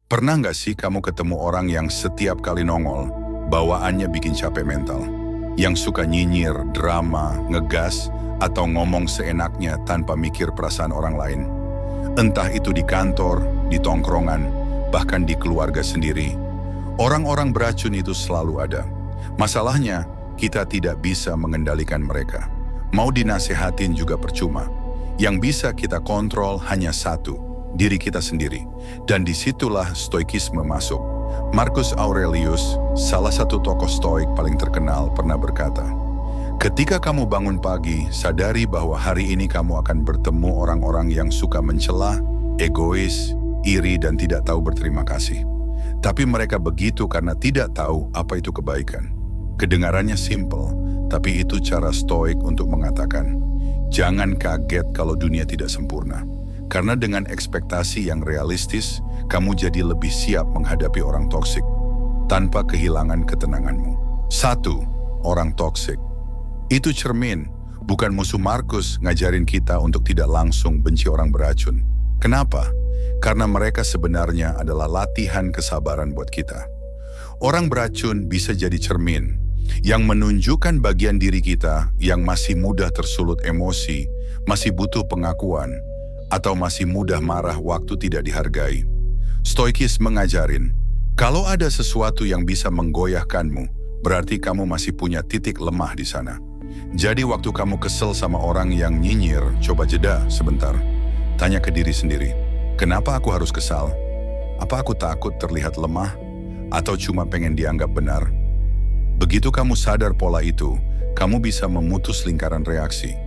Pernah nggak sih kamu ketemu orang yang setiap kali nongol, bawaannya bikin capek mental? Yang suka nyinyir, drama, ngegas, atau ngomong seenaknya tanpa mikir perasaan orang lain? Entah itu di kantor, di tongkrongan, bahkan di keluarga sendiri. Orang-orang beracun itu selalu ada. Masalahnya, kita tidak bisa mengendalikan mereka. Mau dinasehatin juga percuma. Yang bisa kita kontrol hanya satu, diri kita sendiri. Dan disitulah stoikisme masuk. Marcus Aurelius, salah satu tokoh stoik paling terkenal, pernah berkata, "Ketika kamu bangun pagi, sadari bahwa hari ini kamu akan bertemu orang-orang yang suka mencela, egois, iri, dan tidak tahu berterima kasih. Tapi mereka begitu karena tidak tahu apa itu kebaikan." Kedengarannya simple, tapi itu cara stoik untuk mengatakan, jangan kaget kalau dunia tidak sempurna. Karena dengan ekspektasi yang realistis, kamu jadi lebih siap menghadapi orang toksik tanpa kehilangan ketenanganmu. 1. Orang toksik. Itu cermin, bukan musuh. Marcus ngajarin kita untuk tidak langsung benci orang beracun. Kenapa? Karena mereka sebenarnya adalah latihan kesabaran buat kita. Orang beracun bisa jadi cermin yang menunjukkan bagian diri kita yang masih mudah tersulut emosi, masih butuh pengakuan, atau masih mudah marah waktu tidak dihargai. Stoikis mengajarin, kalau ada sesuatu yang bisa menggoyahkanmu, berarti kamu masih punya titik lemah di sana. Jadi waktu kamu kesel sama orang yang nyinyir, coba jeda sebentar. Tanya ke diri sendiri, kenapa aku harus kesal? Apa aku takut terlihat lemah? Atau cuma pengen dianggap benar? Begitu kamu sadar pola itu, kamu bisa memutus lingkaran reaksi.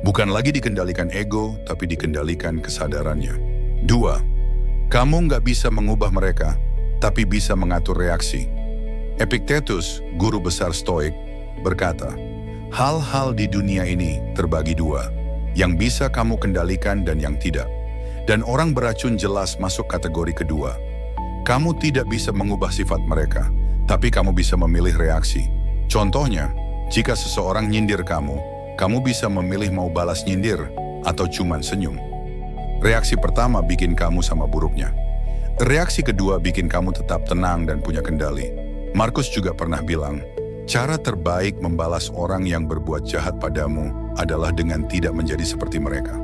Bukan lagi dikendalikan ego, tapi dikendalikan kesadarannya. 2. Kamu nggak bisa mengubah mereka, tapi bisa mengatur reaksi. Epictetus, guru besar stoik, berkata, hal-hal di dunia ini terbagi dua, yang bisa kamu kendalikan dan yang tidak. Dan orang beracun jelas masuk kategori kedua. Kamu tidak bisa mengubah sifat mereka, tapi kamu bisa memilih reaksi. Contohnya, jika seseorang nyindir kamu bisa memilih mau balas nyindir atau cuman senyum. Reaksi pertama bikin kamu sama buruknya. Reaksi kedua bikin kamu tetap tenang dan punya kendali. Marcus juga pernah bilang, cara terbaik membalas orang yang berbuat jahat padamu adalah dengan tidak menjadi seperti mereka.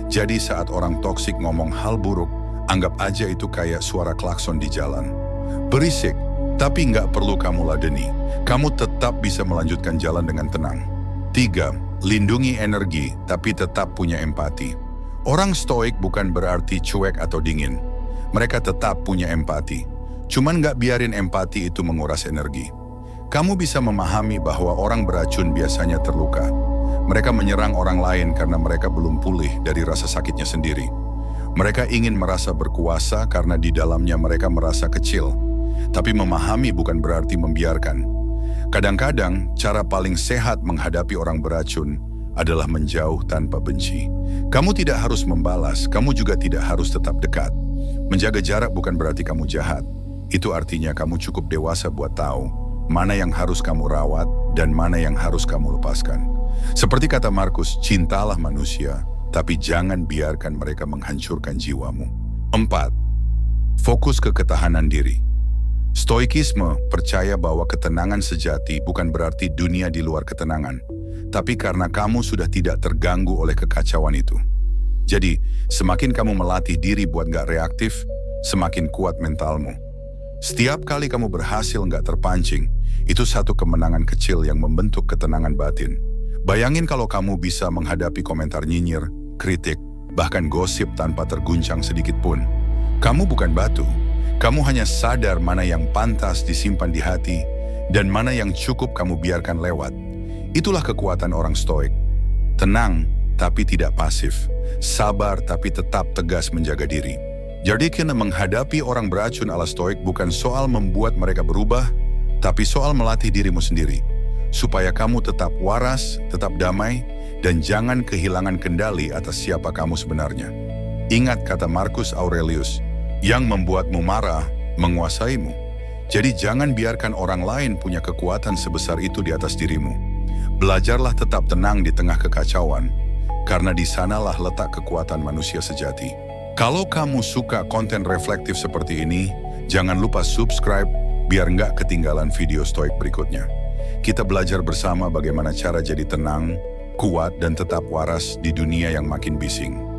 Jadi saat orang toksik ngomong hal buruk, anggap aja itu kayak suara klakson di jalan. Berisik, tapi nggak perlu kamu ladeni. Kamu tetap bisa melanjutkan jalan dengan tenang. 3. Lindungi energi, tapi tetap punya empati. Orang stoik bukan berarti cuek atau dingin. Mereka tetap punya empati. Cuman nggak biarin empati itu menguras energi. Kamu bisa memahami bahwa orang beracun biasanya terluka. Mereka menyerang orang lain karena mereka belum pulih dari rasa sakitnya sendiri. Mereka ingin merasa berkuasa karena di dalamnya mereka merasa kecil. Tapi memahami bukan berarti membiarkan. Kadang-kadang, cara paling sehat menghadapi orang beracun adalah menjauh tanpa benci. Kamu tidak harus membalas, kamu juga tidak harus tetap dekat. Menjaga jarak bukan berarti kamu jahat. Itu artinya kamu cukup dewasa buat tahu mana yang harus kamu rawat dan mana yang harus kamu lepaskan. Seperti kata Marcus, cintalah manusia, tapi jangan biarkan mereka menghancurkan jiwamu. 4. Fokus ke ketahanan diri. Stoikisme percaya bahwa ketenangan sejati bukan berarti dunia di luar ketenangan, tapi karena kamu sudah tidak terganggu oleh kekacauan itu. Jadi, semakin kamu melatih diri buat gak reaktif, semakin kuat mentalmu. Setiap kali kamu berhasil gak terpancing, itu satu kemenangan kecil yang membentuk ketenangan batin. Bayangin kalau kamu bisa menghadapi komentar nyinyir, kritik, bahkan gosip tanpa terguncang sedikit pun. Kamu bukan batu. Kamu hanya sadar mana yang pantas disimpan di hati dan mana yang cukup kamu biarkan lewat. Itulah kekuatan orang stoik. Tenang, tapi tidak pasif. Sabar, tapi tetap tegas menjaga diri. Jadi kena menghadapi orang beracun ala stoik bukan soal membuat mereka berubah, tapi soal melatih dirimu sendiri. Supaya kamu tetap waras, tetap damai, dan jangan kehilangan kendali atas siapa kamu sebenarnya. Ingat kata Marcus Aurelius, yang membuatmu marah, menguasaimu. Jadi jangan biarkan orang lain punya kekuatan sebesar itu di atas dirimu. Belajarlah tetap tenang di tengah kekacauan, karena di sanalah letak kekuatan manusia sejati. Kalau kamu suka konten reflektif seperti ini, Jangan lupa subscribe biar nggak ketinggalan video stoik berikutnya. Kita belajar bersama bagaimana cara jadi tenang, kuat, dan tetap waras di dunia yang makin bising.